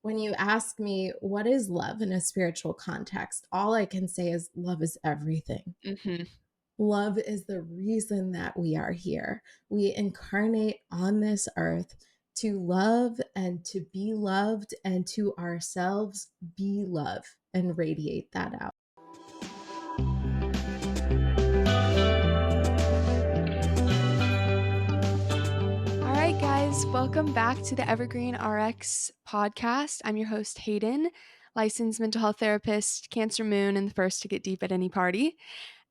When you ask me, what is love in a spiritual context? All I can say is love is everything. Hmm. Love is the reason that we are here. We incarnate on this earth to love and to be loved, and to ourselves be love and radiate that out. All right, guys, welcome back to the Evergreen RX podcast. I'm your host, Hayden, licensed mental health therapist, Cancer Moon, and the first to get deep at any party.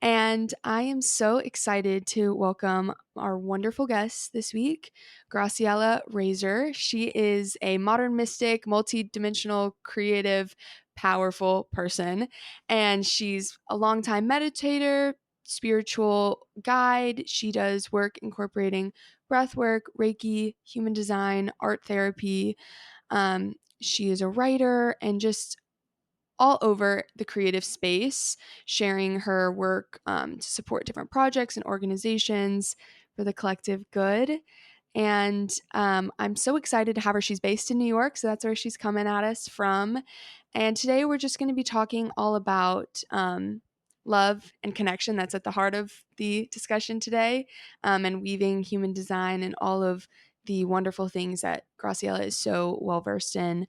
And I am so excited to welcome our wonderful guest this week, Graciela Rasor. She is a modern mystic, multidimensional, creative, powerful person. And she's a longtime meditator, spiritual guide. She does work incorporating breath work, Reiki, human design, art therapy. She is a writer and just all over the creative space, sharing her work to support different projects and organizations for the collective good. And I'm so excited to have her. She's based in New York, so that's where she's coming at us from. And today we're just going to be talking all about love and connection. That's at the heart of the discussion today, and weaving human design and all of the wonderful things that Graciela is so well versed in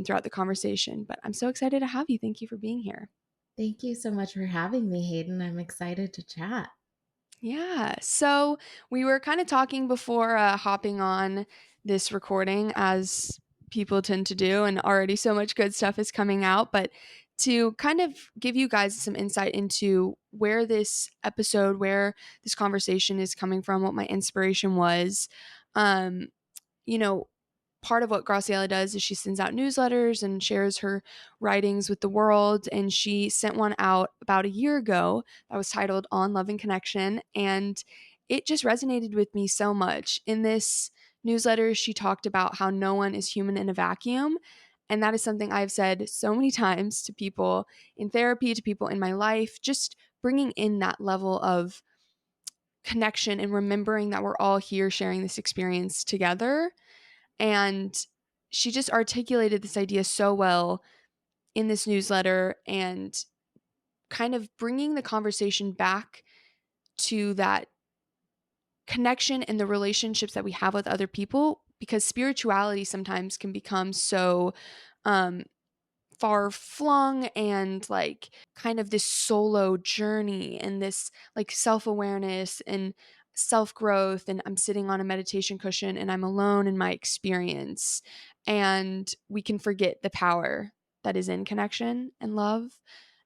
throughout the conversation. But I'm so excited to have you. Thank you for being here. Thank you so much for having me, Hayden. I'm excited to chat. Yeah. So we were kind of talking before hopping on this recording, as people tend to do, and already so much good stuff is coming out. But to kind of give you guys some insight into where this episode, where this conversation is coming from, what my inspiration was, um, you know, part of what Graciela does is she sends out newsletters and shares her writings with the world. And she sent one out about a year ago that was titled On Love and Connection. And it just resonated with me so much. In this newsletter, she talked about how no one is human in a vacuum. And that is something I've said so many times to people in therapy, to people in my life, just bringing in that level of connection and remembering that we're all here sharing this experience together. And she just articulated this idea so well in this newsletter, and kind of bringing the conversation back to that connection and the relationships that we have with other people, because spirituality sometimes can become so um, far flung and like kind of this solo journey and this like self awareness and self growth. And I'm sitting on a meditation cushion and I'm alone in my experience. And we can forget the power that is in connection and love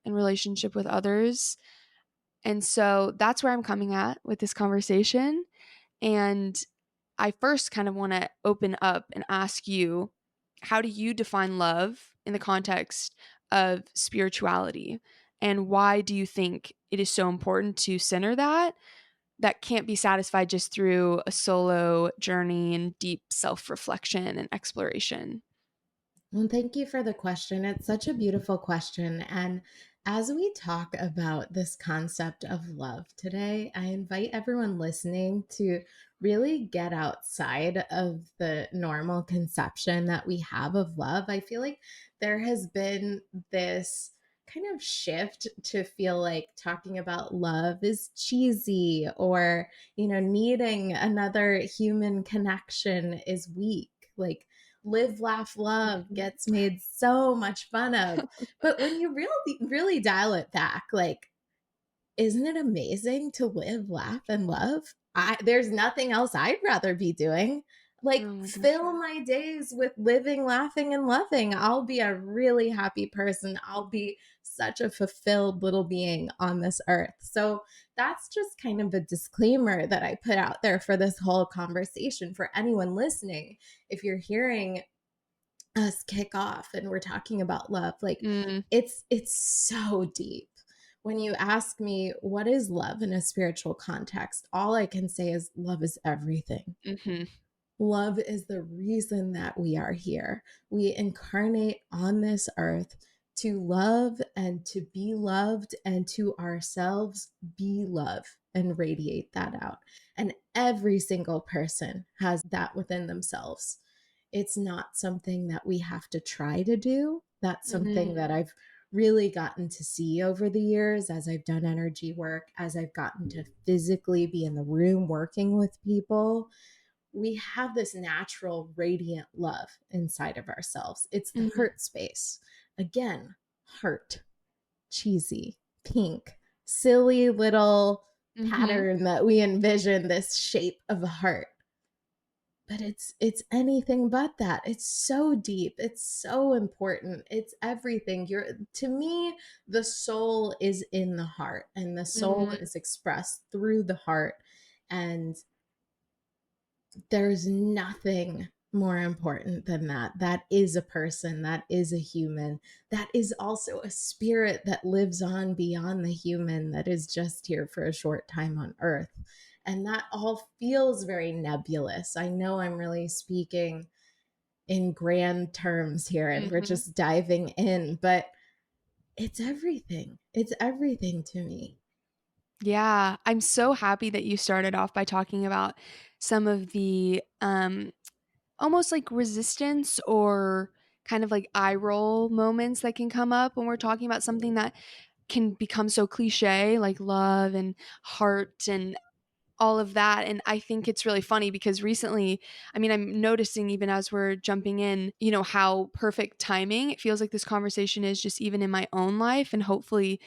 and relationship with others. And so that's where I'm coming at with this conversation. And I first kind of want to open up and ask you, how do you define love in the context of spirituality? And why do you think it is so important to center that can't be satisfied just through a solo journey and deep self reflection and exploration? Well, thank you for the question. It's such a beautiful question. And as we talk about this concept of love today, I invite everyone listening to really get outside of the normal conception that we have of love. I feel like there has been this kind of shift to feel like talking about love is cheesy, or, needing another human connection is weak. Like, live, laugh, love Mhm. gets made so much fun of. But when you really dial it back, like, isn't it amazing to live, laugh, and love? There's nothing else I'd rather be doing. Oh Like, my gosh, fill yeah. my days with living, laughing, and loving. I'll be a really happy person. I'll be such a fulfilled little being on this earth. So that's just kind of a disclaimer that I put out there for this whole conversation for anyone listening. If you're hearing us kick off and we're talking about love, like, Mm, it's so deep. When you ask me, what is love in a spiritual context, all I can say is love is everything. hmm. Love is the reason that we are here. We incarnate on this earth to love and to be loved, and to ourselves be love and radiate that out. And every single person has that within themselves. It's not something that we have to try to do. That's something Mhm. that I've really gotten to see over the years as I've done energy work, as I've gotten to physically be in the room working with people. We have this natural, radiant love inside of ourselves. It's the Mhm. heart space. Again, heart, cheesy, pink, silly little Mhm. pattern that we envision, this shape of a heart. But it's anything but that. It's so deep. It's so important. It's everything. You're To me, the soul is in the heart, and the soul Mhm. is expressed through the heart. And there's nothing more important than that. That is a person, that is a human, that is also a spirit that lives on beyond the human, that is just here for a short time on earth. And that all feels very nebulous. I know I'm really speaking in grand terms here and we're Mhm. just diving in, but it's everything. It's everything to me. Yeah, I'm so happy that you started off by talking about some of the almost like resistance or kind of like eye roll moments that can come up when we're talking about something that can become so cliche, like love and heart and all of that. And I think it's really funny because recently, I mean, I'm noticing even as we're jumping in, how perfect timing it feels like this conversation is just even in my own life. And hopefully,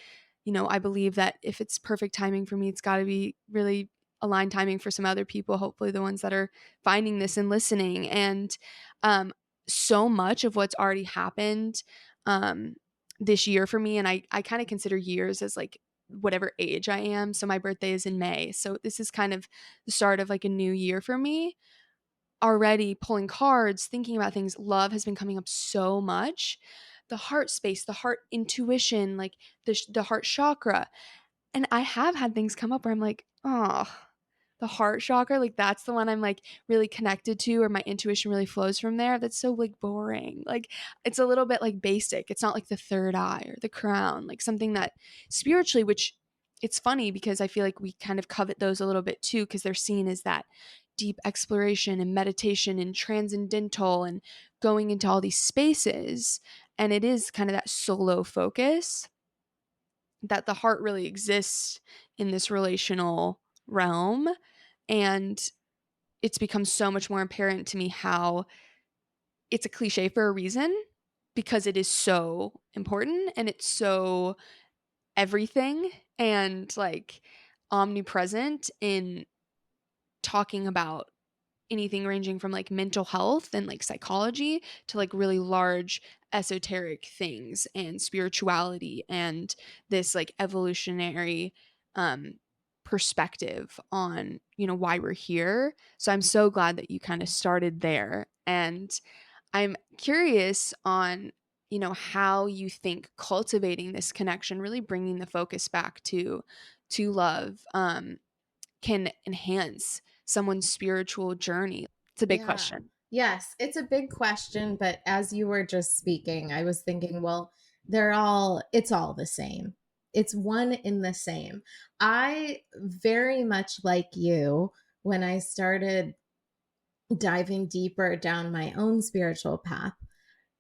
I believe that if it's perfect timing for me, it's got to be really aligned timing for some other people, hopefully the ones that are finding this and listening. And um, so much of what's already happened this year for me, and I kind of consider years as like whatever age I am. So my birthday is in May. So this is kind of the start of like a new year for me. Already pulling cards, thinking about things, love has been coming up so much. The heart space, the heart intuition, like the heart chakra. And I have had things come up where I'm like, oh, the heart chakra, like that's the one I'm like really connected to, or my intuition really flows from there. That's so like boring. Like it's a little bit like basic. It's not like the third eye or the crown, like something that spiritually, which it's funny because I feel like we kind of covet those a little bit too, because they're seen as that deep exploration and meditation and transcendental and going into all these spaces. And it is kind of that solo focus that the heart really exists in this relational realm. And it's become so much more apparent to me how it's a cliche for a reason because it is so important and it's so everything and like omnipresent in talking about anything ranging from like mental health and like psychology to like really large esoteric things and spirituality and this like evolutionary um perspective on why we're here. So I'm so glad that you kind of started there, and I'm curious on how you think cultivating this connection, really bringing the focus back to love, can enhance someone's spiritual journey. It's a big Yeah. question. Yes, it's a big question, but as you were just speaking, I was thinking, well, it's all the same. It's one in the same. I very much like you, when I started diving deeper down my own spiritual path,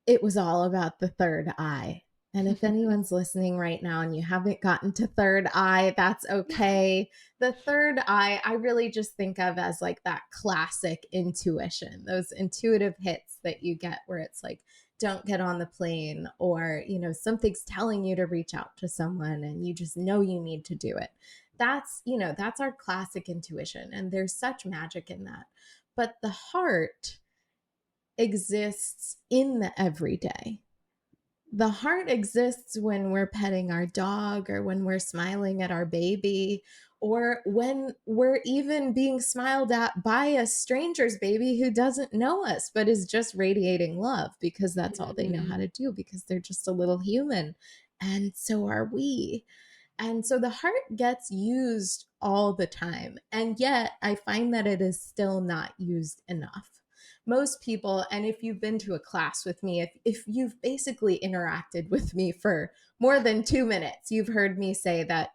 it was all about the third eye. And if anyone's listening right now and you haven't gotten to third eye, that's okay. The third eye, I really just think of as like that classic intuition, those intuitive hits that you get where it's like, don't get on the plane, or, something's telling you to reach out to someone and you just know you need to do it. That's our classic intuition. And there's such magic in that. But the heart exists in the everyday. The heart exists when we're petting our dog, or when we're smiling at our baby, or when we're even being smiled at by a stranger's baby who doesn't know us but is just radiating love because that's all they know how Mhm. to do, because they're just a little human. And so are we. And so the heart gets used all the time. And yet I find that it is still not used enough. Most people, and if you've been to a class with me, if you've basically interacted with me for more than 2 minutes, you've heard me say that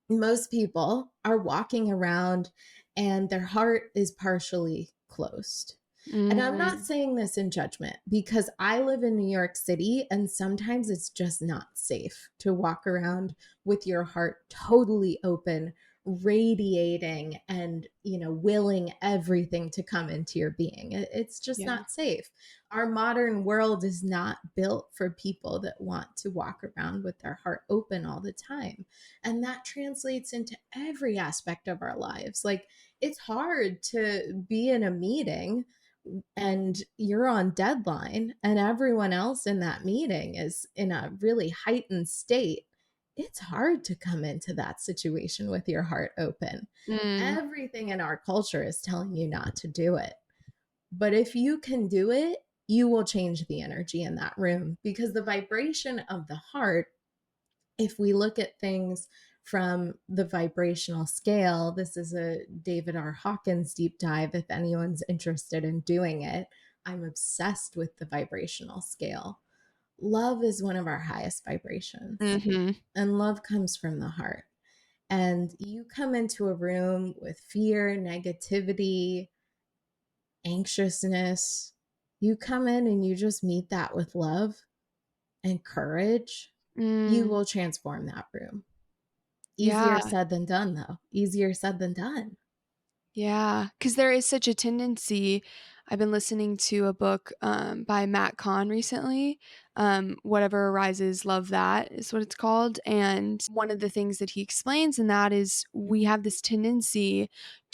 most people are walking around and their heart is partially closed. And I'm not Mhm. saying this in judgment because I live in New York City and sometimes it's just not safe to walk around with your heart totally open, radiating and, willing everything to come into your being. It's just Yeah. not safe. Our modern world is not built for people that want to walk around with their heart open all the time. And that translates into every aspect of our lives. Like, it's hard to be in a meeting and you're on deadline and everyone else in that meeting is in a really heightened state. It's hard to come into that situation with your heart open. Mm. Everything in our culture is telling you not to do it. But if you can do it, you will change the energy in that room because the vibration of the heart, if we look at things from the vibrational scale, this is a David R. Hawkins deep dive if anyone's interested in doing it. I'm obsessed with the vibrational scale. Love is one of our highest vibrations, Mhm. and love comes from the heart. And you come into a room with fear, negativity, anxiousness, you come in and you just meet that with love and courage, you Mm. will transform that room. Yeah. Easier said than done, though. Easier said than done. Yeah, because there is such a tendency. I've been listening to a book by Matt Kahn recently. Whatever Arises, Love That is what it's called. And one of the things that he explains in that is we have this tendency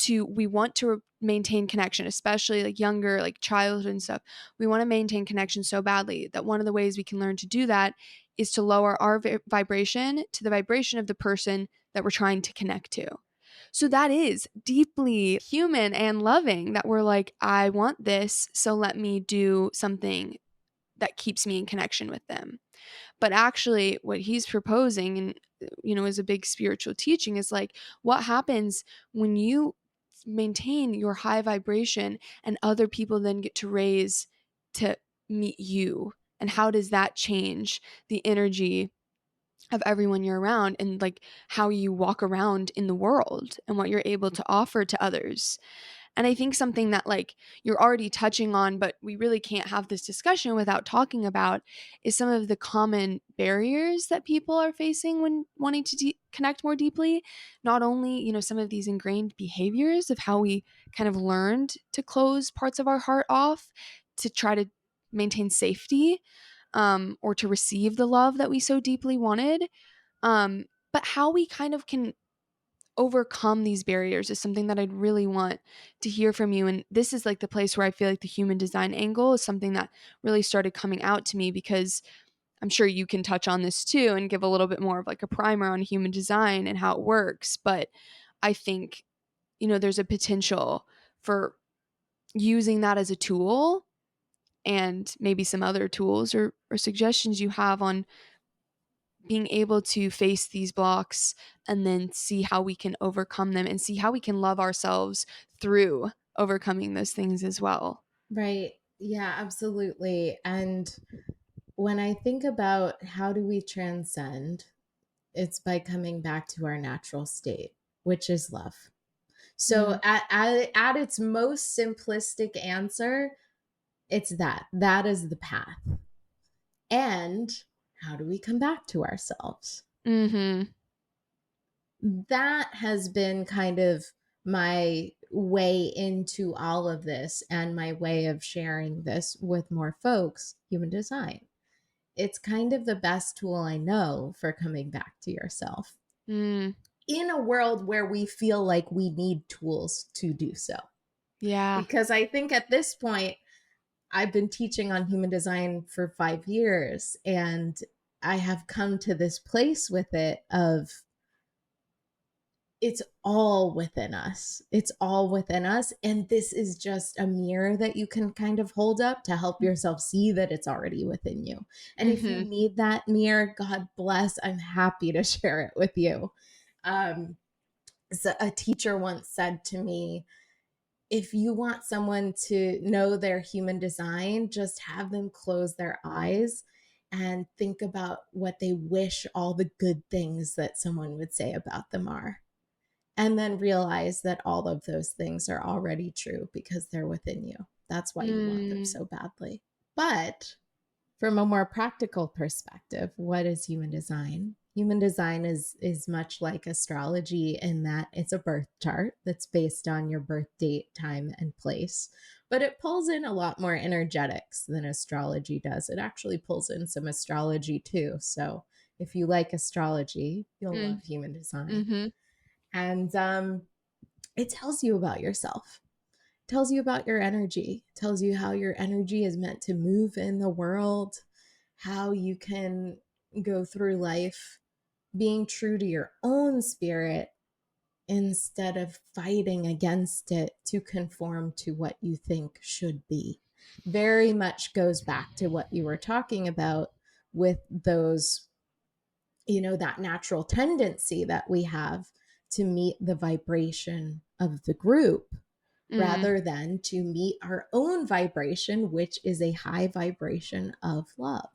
we want to maintain connection, especially like younger, like childhood and stuff. We want to maintain connection so badly that one of the ways we can learn to do that is to lower our vibration to the vibration of the person that we're trying to connect to. So that is deeply human and loving that we're like, I want this, so let me do something that keeps me in connection with them. But actually, what he's proposing, and is a big spiritual teaching, is like, what happens when you maintain your high vibration and other people then get to raise to meet you? And how does that change the energy of everyone you're around and like how you walk around in the world and what you're able to offer to others? And I think something that like you're already touching on, but we really can't have this discussion without talking about is some of the common barriers that people are facing when wanting to connect more deeply. Not only, some of these ingrained behaviors of how we kind of learned to close parts of our heart off to try to maintain safety, or to receive the love that we so deeply wanted. But how we kind of can overcome these barriers is something that I'd really want to hear from you. And this is like the place where I feel like the human design angle is something that really started coming out to me, because I'm sure you can touch on this too and give a little bit more of like a primer on human design and how it works. But I think, there's a potential for using that as a tool, and maybe some other tools or suggestions you have on being able to face these blocks and then see how we can overcome them and see how we can love ourselves through overcoming those things as well. Right. Yeah, absolutely. And when I think about how do we transcend, it's by coming back to our natural state, which is love. So Mm. at its most simplistic answer, it's that. That is the path. And how do we come back to ourselves? Mhm. That has been kind of my way into all of this and my way of sharing this with more folks, human design. It's kind of the best tool I know for coming back to yourself Mm. in a world where we feel like we need tools to do so. Yeah. Because I think at this point, I've been teaching on human design for 5 years and I have come to this place with it of it's all within us. It's all within us. And this is just a mirror that you can kind of hold up to help yourself see that it's already within you. And if you Mhm. need that mirror, God bless, I'm happy to share it with you. Um, so a teacher once said to me, if you want someone to know their human design, just have them close their eyes and think about what they wish all the good things that someone would say about them are, and then realize that all of those things are already true because they're within you. That's why you want them Mm. so badly. But from a more practical perspective, what is human design? Human design is much like astrology in that it's a birth chart that's based on your birth date, time, and place. But it pulls in a lot more energetics than astrology does. It actually pulls in some astrology too. So if you like astrology, you'll Mm. love human design. Mhm. And it tells you about yourself, tells you about your energy, tells you how your energy is meant to move in the world, how you can go through life being true to your own spirit instead of fighting against it to conform to what you think should be. Very much goes back to what you were talking about with those, that natural tendency that we have to meet the vibration of the group Mm. rather than to meet our own vibration, which is a high vibration of love.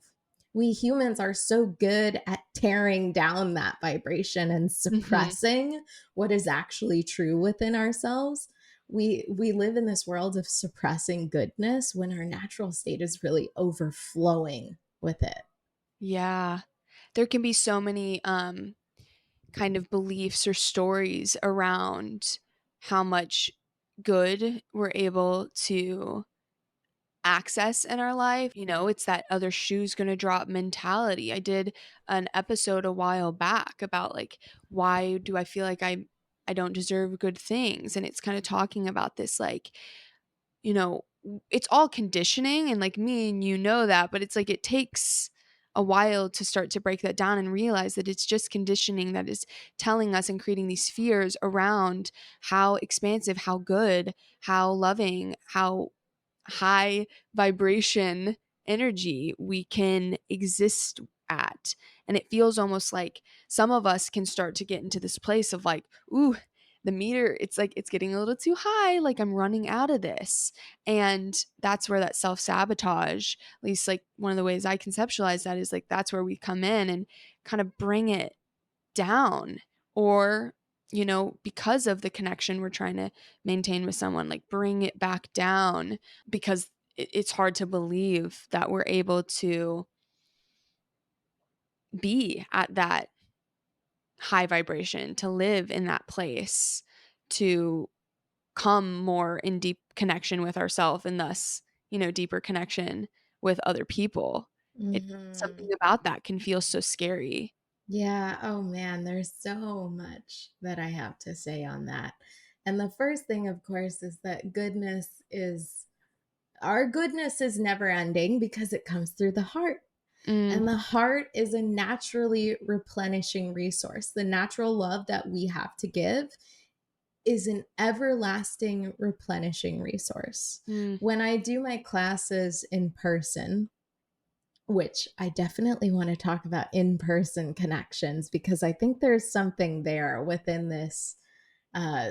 We humans are so good at tearing down that vibration and Mhm. suppressing what is actually true within ourselves. We live in this world of suppressing goodness when our natural state is really overflowing with it. Yeah. There can be so many kind of beliefs or stories around how much good we're able to access in our life. It's that other shoe's gonna drop mentality. I did an episode a while back about like why do I feel like I don't deserve good things, and it's kind of talking about this like, it's all conditioning, and like me and that, but it's like it takes a while to start to break that down and realize that it's just conditioning that is telling us and creating these fears around how expansive, how good, how loving, how high vibration energy we can exist at. And it feels almost like some of us can start to get into this place of like, ooh, the meter, it's like it's getting a little too high, like I'm running out of this. And that's where that self-sabotage, at least like one of the ways I conceptualize that is like that's where we come in and kind of bring it down. Or because of the connection we're trying to maintain with someone, like bring it back down, because it's hard to believe that we're able to be at that high vibration, to live in that place, to come more in deep connection with ourselves, and thus deeper connection with other people. It Something Mm-hmm. about that can feel so scary. Yeah. Oh man, there's so much that I have to say on that. And the first thing, of course, is that our goodness is never ending because it comes through the heart. Mm, And the heart is a naturally replenishing resource. The natural love that we have to give is an everlasting replenishing resource. mm, When I do my classes in person, which I definitely want to talk about in person connections because I think there's something there within this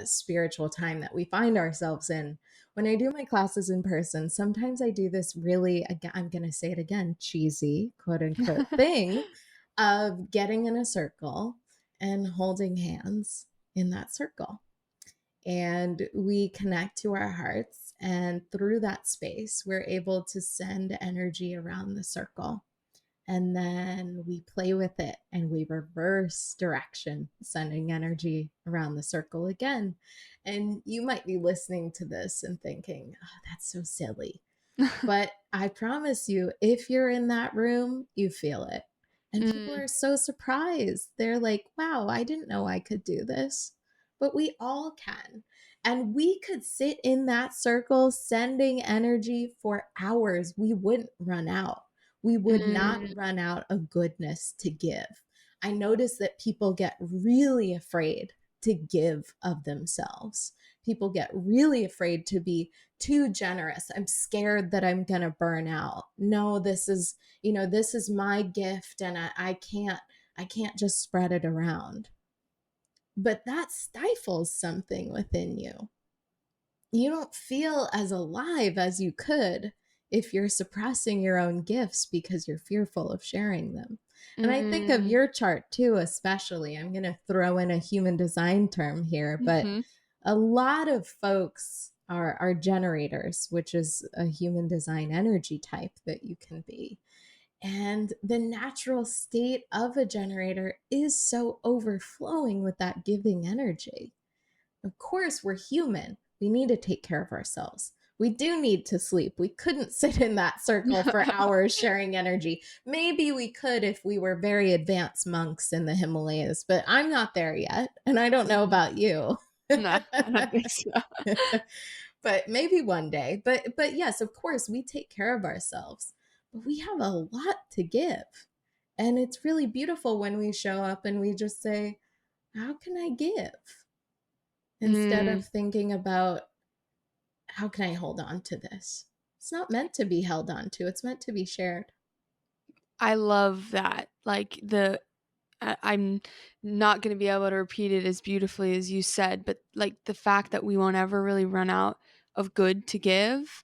spiritual time that we find ourselves in. When I do my classes in person, sometimes I do this really, again, I'm going to say it again, cheesy, quote unquote, thing of getting in a circle and holding hands in that circle. And we connect to our hearts. And through that space, we're able to send energy around the circle, and then we play with it and we reverse direction, sending energy around the circle again. And you might be listening to this and thinking, oh, that's so silly. But I promise you, if you're in that room, you feel it. And people mm, are so surprised. They're like, wow, I didn't know I could do this. But we all can. And we could sit in that circle sending energy for hours. We wouldn't run out. We would not mm, run out of goodness to give. I notice that people get really afraid to give of themselves. People get really afraid to be too generous. I'm scared that I'm going to burn out. No, this is my gift and I can't just spread it around. But that stifles something within you. You don't feel as alive as you could if you're suppressing your own gifts because you're fearful of sharing them. And I think of mm, your chart too, especially. I'm going to throw in a human design term here, but mhm, a lot of folks are generators, which is a human design energy type that you can be. And the natural state of a generator is so overflowing with that giving energy. Of course, we're human. We need to take care of ourselves. We do need to sleep. We couldn't sit in that circle for hours sharing energy. Maybe we could if we were very advanced monks in the Himalayas, but I'm not there yet. And I don't know Mhm. about you. No, I don't think so. But maybe one day. But yes, of course, we take care of ourselves. But we have a lot to give. And it's really beautiful when we show up and we just say, how can I give? Instead Mm, of thinking about how can I hold on to this? It's not meant to be held on to, it's meant to be shared. I love that. Like I'm not going to be able to repeat it as beautifully as you said, but like the fact that we won't ever really run out of good to give,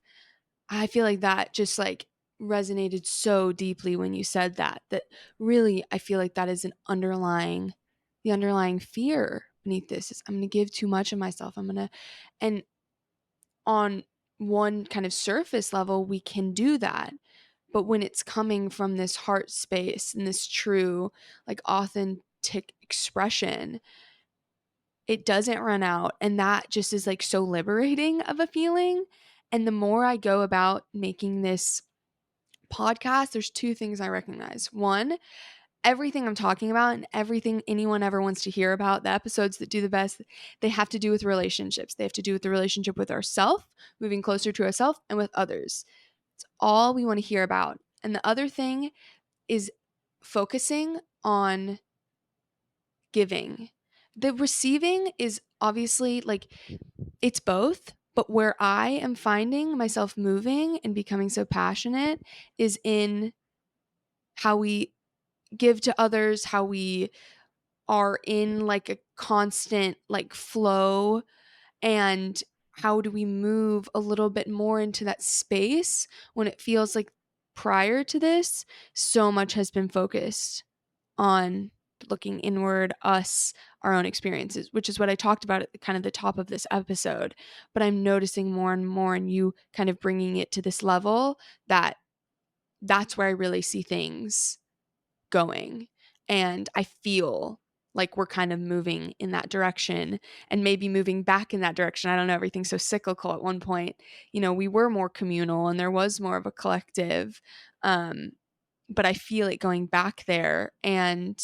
I feel like that just like resonated so deeply when you said that. That really, I feel like that is the underlying fear beneath this is I'm going to give too much of myself. And on one kind of surface level, we can do that. But when it's coming from this heart space and this true, like authentic expression, it doesn't run out. And that just is like so liberating of a feeling. And the more I go about making this podcast, there's two things I recognize. One, everything I'm talking about and everything anyone ever wants to hear about, the episodes that do the best, they have to do with relationships. They have to do with the relationship with ourselves, moving closer to ourselves, and with others. It's all we want to hear about. And the other thing is focusing on giving. The receiving is obviously like it's both, but where I am finding myself moving and becoming so passionate is in how we give to others, how we are in like a constant like flow, and how do we move a little bit more into that space when it feels like prior to this so much has been focused on looking inward, us, our own experiences, which is what I talked about at the, kind of the top of this episode. But I'm noticing more and more, and you kind of bringing it to this level that that's where I really see things going. And I feel like we're kind of moving in that direction and maybe moving back in that direction. I don't know, everything's so cyclical. At one point, you know, we were more communal and there was more of a collective. Um, but I feel it going back there. And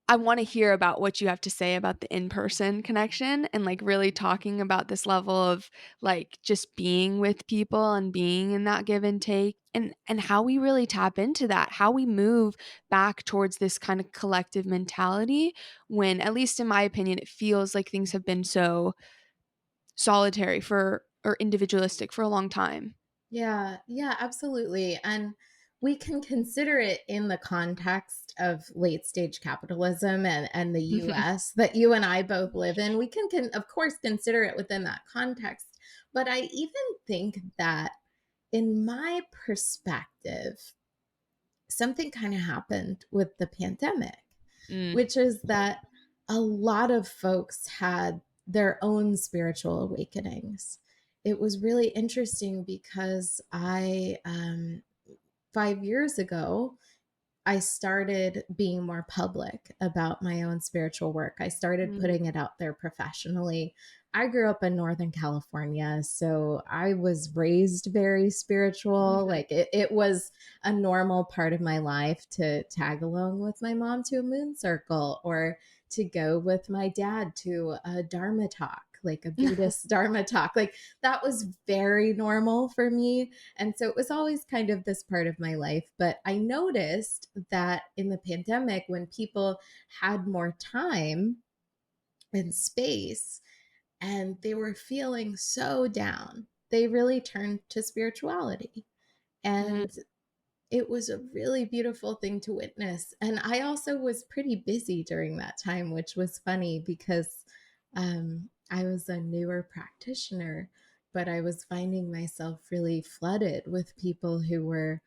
I want to hear about what you have to say about the in-person connection and like really talking about this level of like just being with people and being in that give and take and how we really tap into that, how we move back towards this kind of collective mentality when at least in my opinion it feels like things have been so solitary for or individualistic for a long time. Yeah, yeah, absolutely. And we can consider it in the context of late stage capitalism and the US that you and I both live in. We can of course consider it within that context. But I even think that in my perspective, something kind of happened with the pandemic, Mm, which is that a lot of folks had their own spiritual awakenings. It was really interesting because 5 years ago, I started being more public about my own spiritual work. I started mm, putting it out there professionally. I grew up in Northern California, so I was raised very spiritual. mhm. Like it was a normal part of my life to tag along with my mom to a moon circle or to go with my dad to a Dharma talk, like a Buddhist Dharma talk. Like that was very normal for me. And so it was always kind of this part of my life. But I noticed that in the pandemic, when people had more time and space and they were feeling so down, they really turned to spirituality. Mhm. And it was a really beautiful thing to witness. And I also was pretty busy during that time, which was funny because I was a newer practitioner, but I was finding myself really flooded with people who were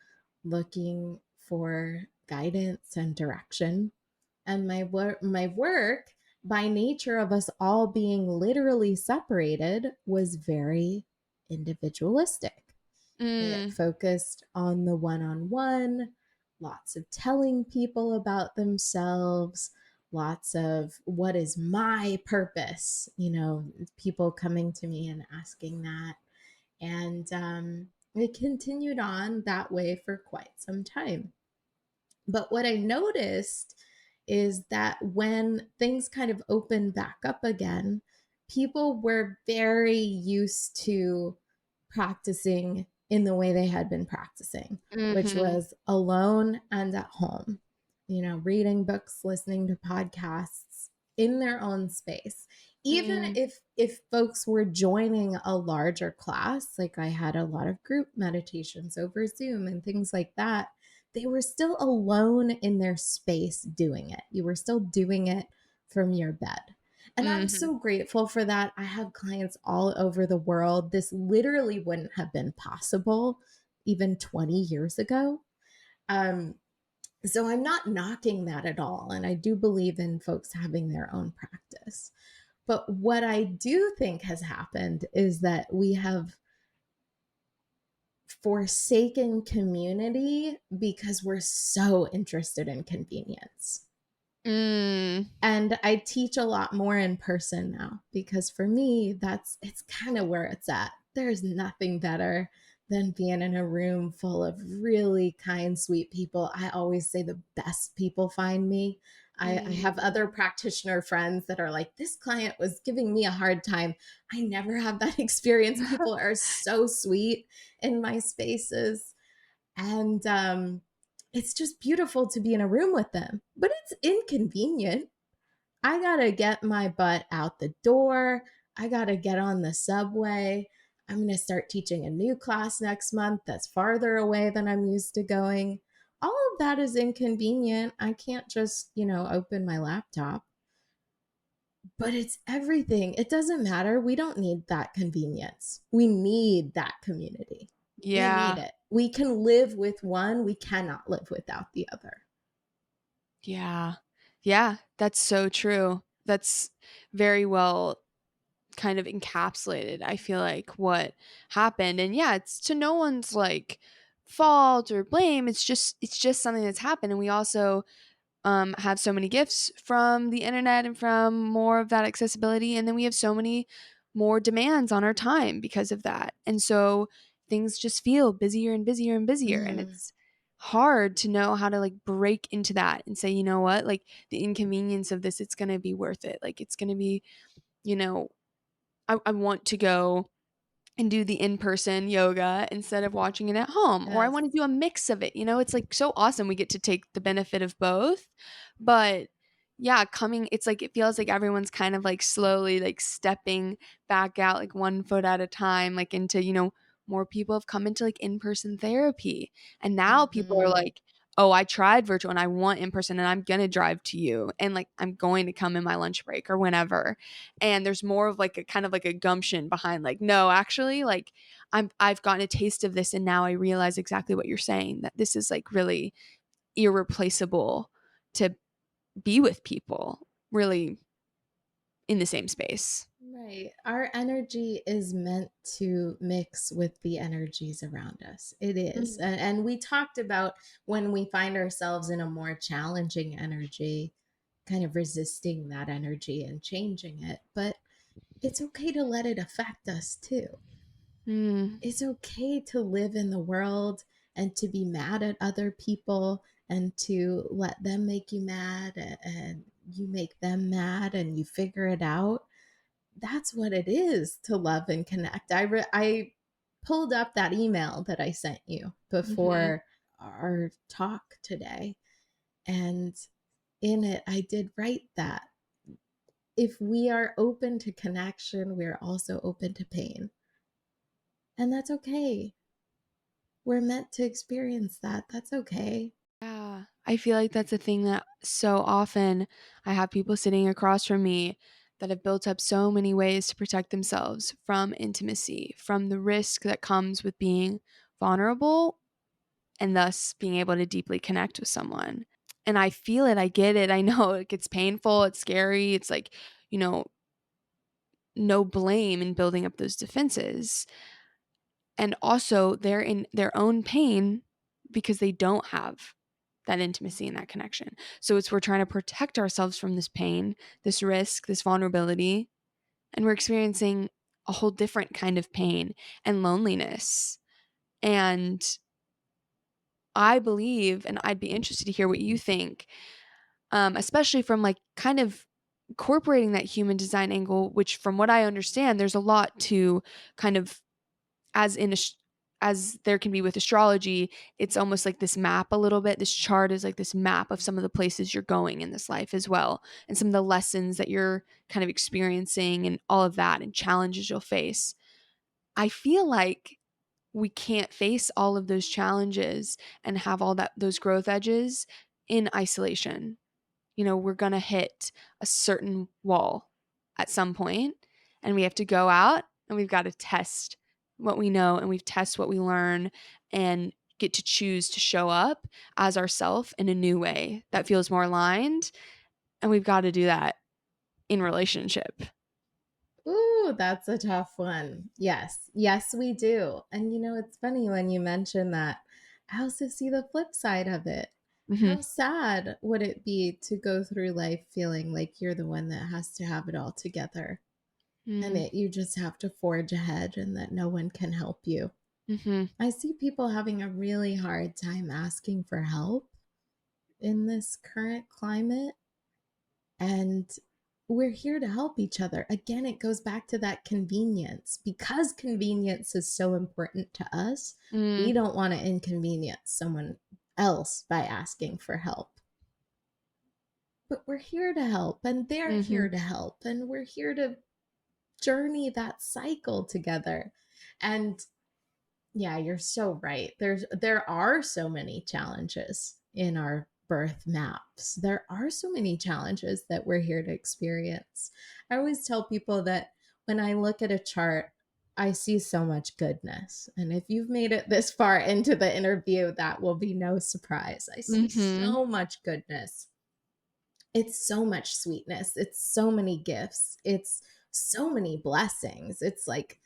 looking for guidance and direction. And my work, by nature of us all being literally separated, was very individualistic. It Mm, focused on the one on one, lots of telling people about themselves, lots of what is my purpose, people coming to me and asking that. And it continued on that way for quite some time. But what I noticed is that when things kind of opened back up again, people were very used to practicing in the way they had been practicing, which mhm, was alone and at home, reading books, listening to podcasts in their own space. Even mm, if folks were joining a larger class, like I had a lot of group meditations over Zoom and things like that, they were still alone in their space doing it. You were still doing it from your bed. And I'm mhm, so grateful for that. I have clients all over the world. This literally wouldn't have been possible even 20 years ago. Um, so I'm not knocking that at all. And I do believe in folks having their own practice. But what I do think has happened is that we have forsaken community because we're so interested in convenience. mm, And I teach a lot more in person now because for me, it's kind of where it's at. There's nothing better than being in a room full of really kind, sweet people. I always say the best people find me. I have mm. other practitioner friends that are like, this client was giving me a hard time. I never have that experience. People are so sweet in my spaces. And it's just beautiful to be in a room with them, but it's inconvenient. I gotta get my butt out the door. I gotta get on the subway. I'm gonna start teaching a new class next month that's farther away than I'm used to going. All of that is inconvenient. I can't just, open my laptop, but it's everything. It doesn't matter. We don't need that convenience. We need that community. We need Yeah, it. We can live with one, we cannot live without the other. yeah, yeah, that's so true. That's very well kind of encapsulated, I feel like, what happened. And yeah, it's to no one's like fault or blame. It's just something that's happened. And we also have so many gifts from the internet and from more of that accessibility. And then we have so many more demands on our time because of that. And so things just feel busier and busier and busier. And Mm, it's hard to know how to like break into that and say, you know what, like the inconvenience of this, it's going to be worth it. Like it's going to be, you know, I want to go and do the in-person yoga instead of watching it at home, or I yes. want to do a mix of it. It's like so awesome we get to take the benefit of both. But yeah, coming it's like it feels like everyone's kind of like slowly like stepping back out like one foot at a time, like into, more people have come into like in-person therapy. And now people are Hmm. like, "Oh, I tried virtual and I want in person and I'm going to drive to you and like I'm going to come in my lunch break or whenever." And there's more of like a kind of like a gumption behind like, no, actually, like I've gotten a taste of this and now I realize exactly what you're saying, that this is like really irreplaceable to be with people really in the same space. Right. Our energy is meant to mix with the energies around us. It is. Mhm. And we talked about when we find ourselves in a more challenging energy, kind of resisting that energy and changing it. But it's okay to let it affect us too. Mm, It's okay to live in the world and to be mad at other people and to let them make you mad and you make them mad and you figure it out. That's what it is to love and connect. I pulled up that email that I sent you mhm. before our talk today, and in it I did write that if we are open to connection, we're also open to pain. And that's okay. We're meant to experience that. That's okay. Yeah, I feel like that's a thing that so often I have people sitting across from me that have built up so many ways to protect themselves from intimacy, from the risk that comes with being vulnerable and thus being able to deeply connect with someone. And I feel it, I get it. I know it gets painful, it's scary. It's like, you know, no blame in building up those defenses. And also they're in their own pain because they don't have that intimacy and that connection. So we're trying to protect ourselves from this pain, this risk, this vulnerability, and we're experiencing a whole different kind of pain and loneliness. And I believe, and I'd be interested to hear what you think, especially from like kind of incorporating that human design angle, which from what I understand, there's a lot to kind of, as in as there can be with astrology, it's almost like this map a little bit. This chart is like this map of some of the places you're going in this life as well, and some of the lessons that you're kind of experiencing and all of that and challenges you'll face. I feel like we can't face all of those challenges and have all that those growth edges in isolation. We're going to hit a certain wall at some point, and we have to go out and we've got to test what we know, and we've test what we learn, and get to choose to show up as ourself in a new way that feels more aligned. And we've got to do that in relationship. Ooh, that's a tough one. Yes, yes, we do. And it's funny when you mention that. I also see the flip side of it. Mm-hmm. How sad would it be to go through life feeling like you're the one that has to have it all together, and Mm-hmm. that you just have to forge ahead and that no one can help you? Mm-hmm. I see people having a really hard time asking for help in this current climate. And we're here to help each other. Again, it goes back to that convenience. Because convenience is so important to us, we Mm-hmm. don't want to inconvenience someone else by asking for help. But we're here to help, and they're Mm-hmm. here to help, and we're here to journey that cycle together. And yeah, you're so right. There are so many challenges in our birth maps. There are so many challenges that we're here to experience. I always tell people that when I look at a chart, I see so much goodness. And if you've made it this far into the interview, that will be no surprise. I see Mm-hmm. so much goodness. It's so much sweetness. It's so many gifts. It's so many blessings. It's like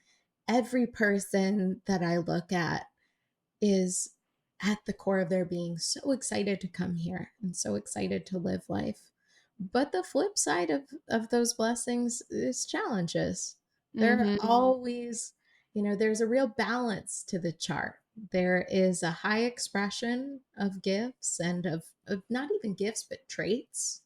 every person that I look at is at the core of their being so excited to come here and so excited to live life. But the flip side of those blessings is challenges. There are Mm-hmm. always, there's a real balance to the chart. There is a high expression of gifts and of not even gifts, but traits.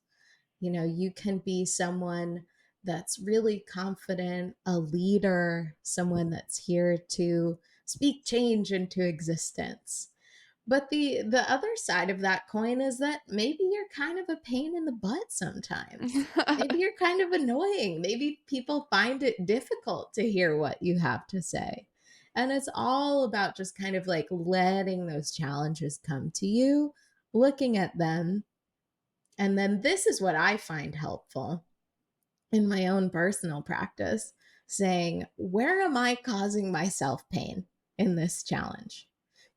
You can be someone that's really confident, a leader, someone that's here to speak change into existence. But the other side of that coin is that maybe you're kind of a pain in the butt sometimes. Maybe you're kind of annoying. Maybe people find it difficult to hear what you have to say. And it's all about just kind of like letting those challenges come to you, looking at them. And then this is what I find helpful in my own personal practice, saying, where am I causing myself pain in this challenge?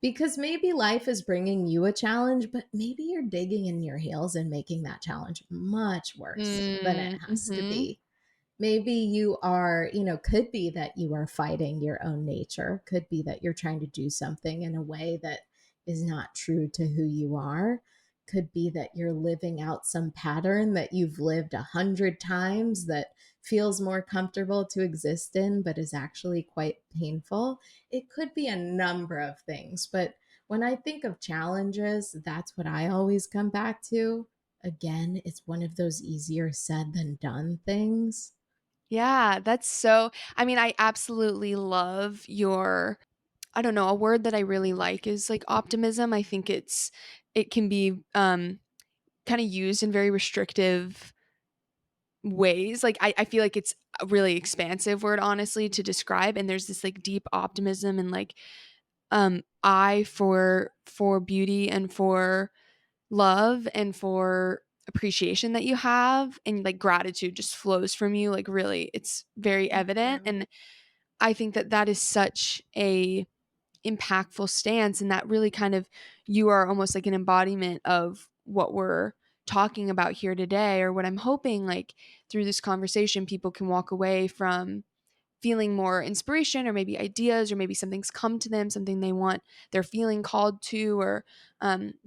Because maybe life is bringing you a challenge, but maybe you're digging in your heels and making that challenge much worse than it has to Mm-hmm. be. Maybe you are, could be that you are fighting your own nature, could be that you're trying to do something in a way that is not true to who you are, could be that you're living out some pattern that you've lived 100 times that feels more comfortable to exist in, but is actually quite painful. It could be a number of things. But when I think of challenges, that's what I always come back to. Again, it's one of those easier said than done things. Yeah, that's so, I mean, I absolutely love your, I don't know, a word that I really like is like optimism. I think it can be kind of used in very restrictive ways. Like I feel like it's a really expansive word, honestly, to describe. And there's this like deep optimism and like eye for beauty and for love and for appreciation that you have, and like gratitude just flows from you, like really it's very Thank evident. you. And I think that that is such a impactful stance, and that really kind of, you are almost like an embodiment of what we're talking about here today, or what I'm hoping like through this conversation people can walk away from feeling more inspiration or maybe ideas or maybe something's come to them, something they want, they're feeling called to, or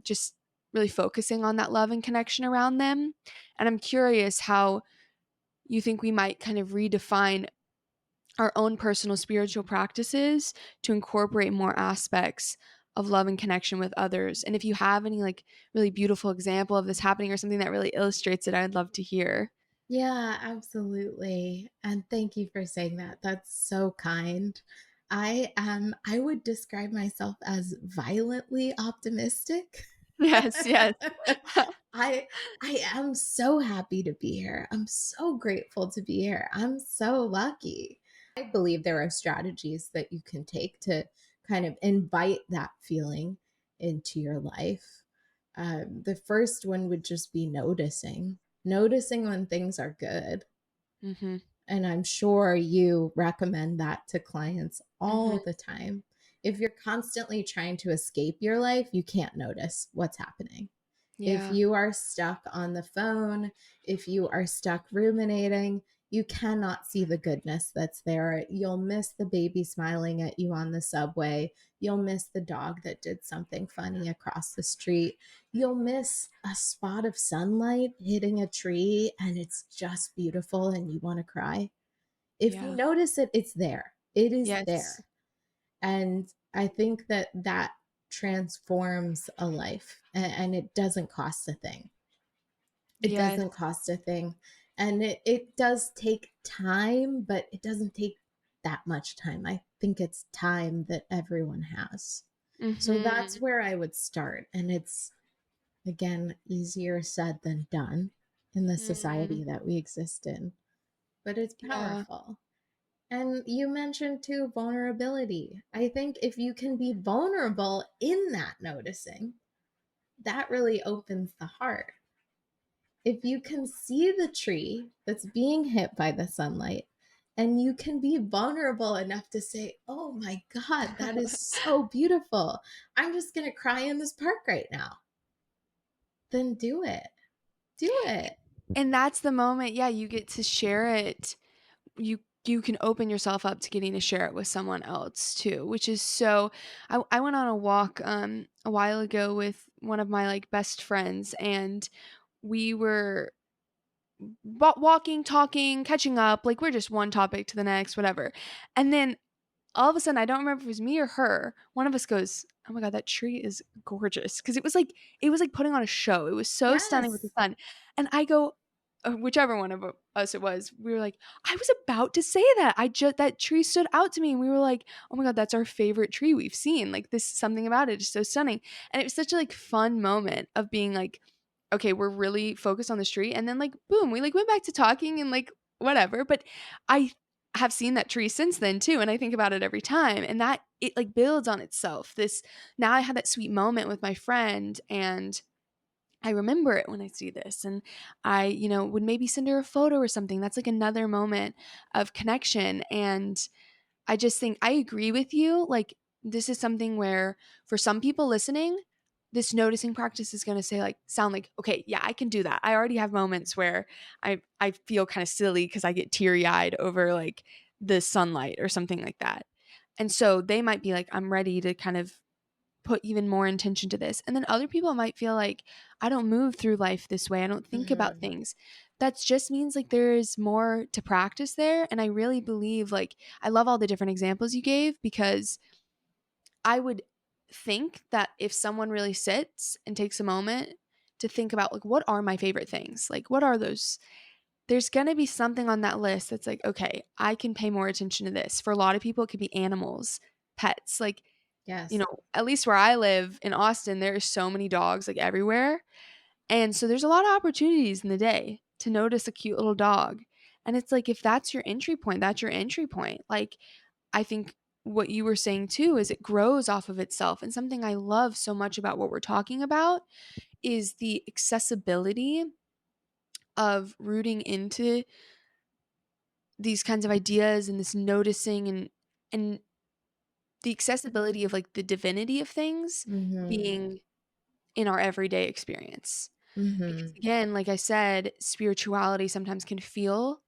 just really focusing on that love and connection around them. And I'm curious how you think we might kind of redefine our own personal spiritual practices to incorporate more aspects of love and connection with others. And if you have any like really beautiful example of this happening or something that really illustrates it, I'd love to hear. Yeah, absolutely. And thank you for saying that. That's so kind. I would describe myself as violently optimistic. Yes, yes. I I am so happy to be here. I'm so grateful to be here. I'm so lucky. I believe there are strategies that you can take to kind of invite that feeling into your life. The first one would just be noticing when things are good. Mhm. And I'm sure you recommend that to clients Mhm. all the time. If you're constantly trying to escape your life, you can't notice what's happening. If Yeah. you are stuck on the phone, if you are stuck ruminating, you cannot see the goodness that's there. You'll miss the baby smiling at you on the subway. You'll miss the dog that did something funny across the street. You'll miss a spot of sunlight hitting a tree and it's just beautiful and you want to cry. If you Yeah. notice it, it's there. It is Yes. there. And I think that that transforms a life and it doesn't cost a thing. It Yes. doesn't cost a thing. And it does take time, but it doesn't take that much time. I think it's time that everyone has. So that's Mhm. where I would start. And it's, again, easier said than done in the Mm. society that we exist in, but it's Yeah. powerful. And you mentioned too vulnerability. I think if you can be vulnerable in that noticing, that really opens the heart. If you can see the tree that's being hit by the sunlight and you can be vulnerable enough to say, "Oh my God, that is so beautiful. I'm just going to cry in this park right now." Then do it. Do it. And that's the moment, yeah, you get to share it. You can open yourself up to getting to share it with someone else too, which is so I went on a walk a while ago with one of my like best friends, and we were walking, talking, catching up, like we're just one topic to the next, whatever. And then all of a sudden, I don't remember if it was me or her, one of us goes, "Oh my god, that tree is gorgeous," because it was like putting on a show. It was so stunning with the Yes. sun, and I go, whichever one of us it was, we were like, "I was about to say that. I just that tree stood out to me," and we were like, "Oh my god, that's our favorite tree we've seen. Like this something about it is so stunning," and it was such a like fun moment of being like, "Okay, we're really focused on this tree," and then like boom, we like went back to talking and like whatever, but I have seen that tree since then too, and I think about it every time, and that it like builds on itself. This now I had that sweet moment with my friend, and I remember it when I see this, and I, would maybe send her a photo or something. That's like another moment of connection, and I just think I agree with you. Like, this is something where for some people listening, this noticing practice is going to say like sound like, okay, yeah, I can do that. I already have moments where I feel kind of silly cuz I get teary-eyed over like the sunlight or something like that. And so they might be like, I'm ready to kind of put even more intention to this. And then other people might feel like, I don't move through life this way. I don't think about Mhm. things. That just means like there is more to practice there. And I really believe like I love all the different examples you gave, because I would think that if someone really sits and takes a moment to think about like what are my favorite things? Like what are those? There's going to be something on that list that's like, okay, I can pay more attention to this. For a lot of people it could be animals, pets. Like, Yes. at least where I live in Austin, there are so many dogs like everywhere. And so there's a lot of opportunities in the day to notice a cute little dog. And it's like, if that's your entry point, that's your entry point. Like, I think what you were saying too is it grows off of itself. And something I love so much about what we're talking about is the accessibility of rooting into these kinds of ideas and this noticing, and the accessibility of like the divinity of things Mhm. being in our everyday experience. Because Mhm. again, like I said, spirituality sometimes can feel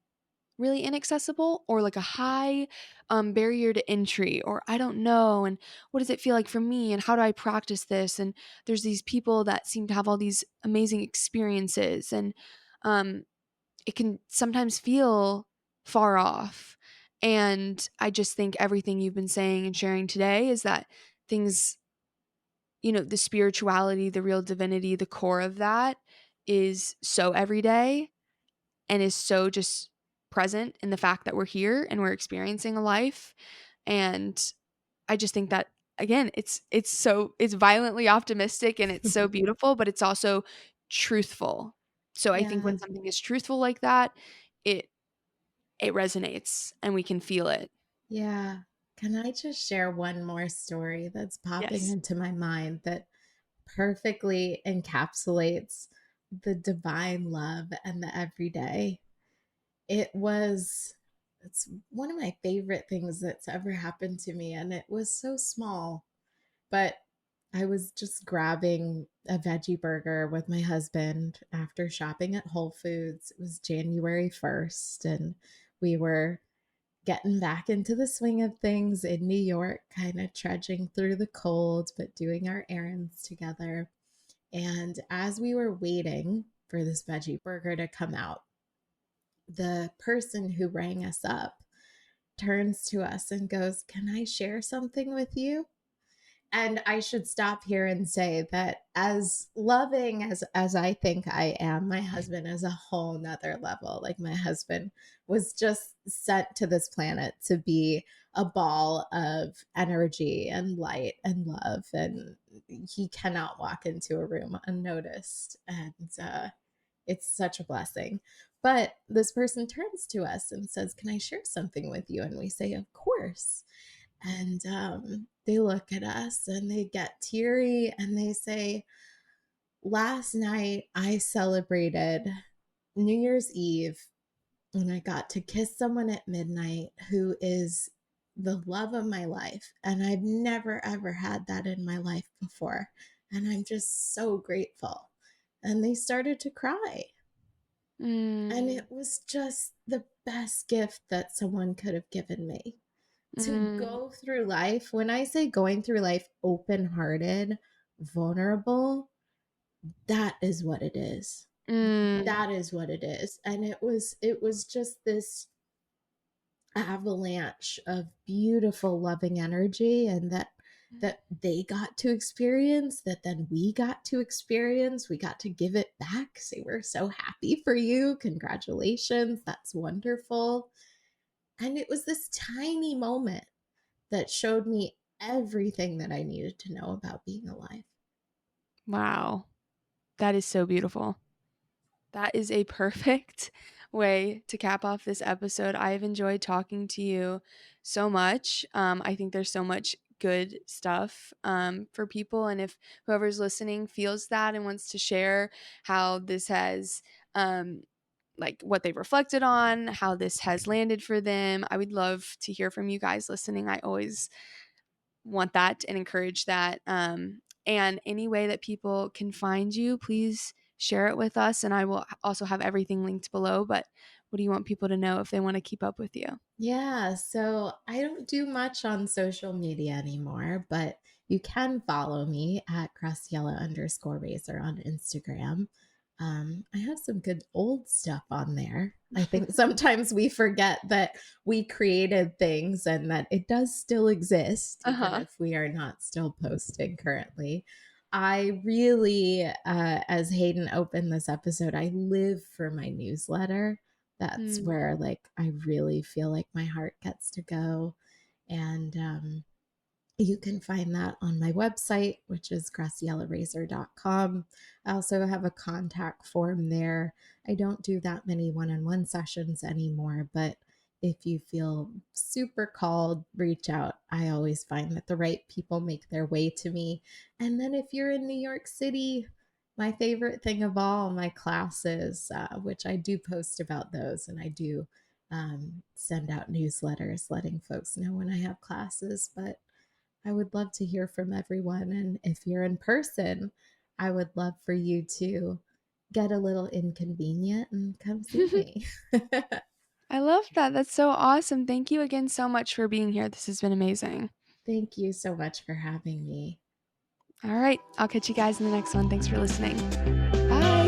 really inaccessible, or like a high barrier to entry, or I don't know, and what does it feel like for me, and how do I practice this? And there's these people that seem to have all these amazing experiences, and um, it can sometimes feel far off. And I just think everything you've been saying and sharing today is that things, the spirituality, the real divinity, the core of that is so everyday and is so just present in the fact that we're here and we're experiencing a life. And I just think that, again, it's violently optimistic and it's so beautiful, but it's also truthful. So I think Yeah. when something is truthful like that, it it resonates and we can feel it. Yeah. Can I just share one more story that's popping Yes. into my mind that perfectly encapsulates the divine love and the everyday? It's one of my favorite things that's ever happened to me. And it was so small, but I was just grabbing a veggie burger with my husband after shopping at Whole Foods. It was January 1st, and we were getting back into the swing of things in New York, kind of trudging through the cold, but doing our errands together. And as we were waiting for this veggie burger to come out, the person who rang us up turns to us and goes, "Can I share something with you?" And I should stop here and say that as loving as I think I am, my husband is a whole nother level. Like, my husband was just sent to this planet to be a ball of energy and light and love, and he cannot walk into a room unnoticed. And it's such a blessing. But this person turns to us and says, "Can I share something with you?" And we say, "Of course." And they look at us and they get teary and they say, "Last night I celebrated New Year's Eve and I got to kiss someone at midnight who is the love of my life. And I've never, ever had that in my life before. And I'm just so grateful." And they started to cry. And Mm, it was just the best gift that someone could have given me, to mm, go through life. When I say going through life open hearted, vulnerable, that is what it is. mm. That is what it is. And it was just this avalanche of beautiful loving energy, and that they got to experience, that then we got to experience. We got to give it back, say, "We're so happy for you, congratulations, that's wonderful." And it was this tiny moment that showed me everything that I needed to know about being alive. Wow. That is so beautiful. That is a perfect way to cap off this episode. I've enjoyed talking to you so much. I think there's so much good stuff for people. And if whoever's listening feels that and wants to share how this has, like what they've reflected on, how this has landed for them, I would love to hear from you guys listening. I always want that and encourage that. And any way that people can find you, please share it with us. And I will also have everything linked below. But what do you want people to know if they want to keep up with you? Yeah, so I don't do much on social media anymore, but you can follow me at Graciela_Razor on Instagram. I have some good old stuff on there. I think sometimes we forget that we created things and that it does still exist, Uh even huh. if we are not still posting currently. I really, as Hayden opened this episode, I live for my newsletter. That's Mm. where, like, I really feel like my heart gets to go. And you can find that on my website, which is gracielarrazor.com. I also have a contact form there. I don't do that many one-on-one sessions anymore, but if you feel super called, reach out. I always find that the right people make their way to me. And then if you're in New York City, my favorite thing of all, my classes, which I do post about those, and I do send out newsletters letting folks know when I have classes. But I would love to hear from everyone. And if you're in person, I would love for you to get a little inconvenient and come see me. I love that. That's so awesome. Thank you again so much for being here. This has been amazing. Thank you so much for having me. All right. I'll catch you guys in the next one. Thanks for listening. Bye.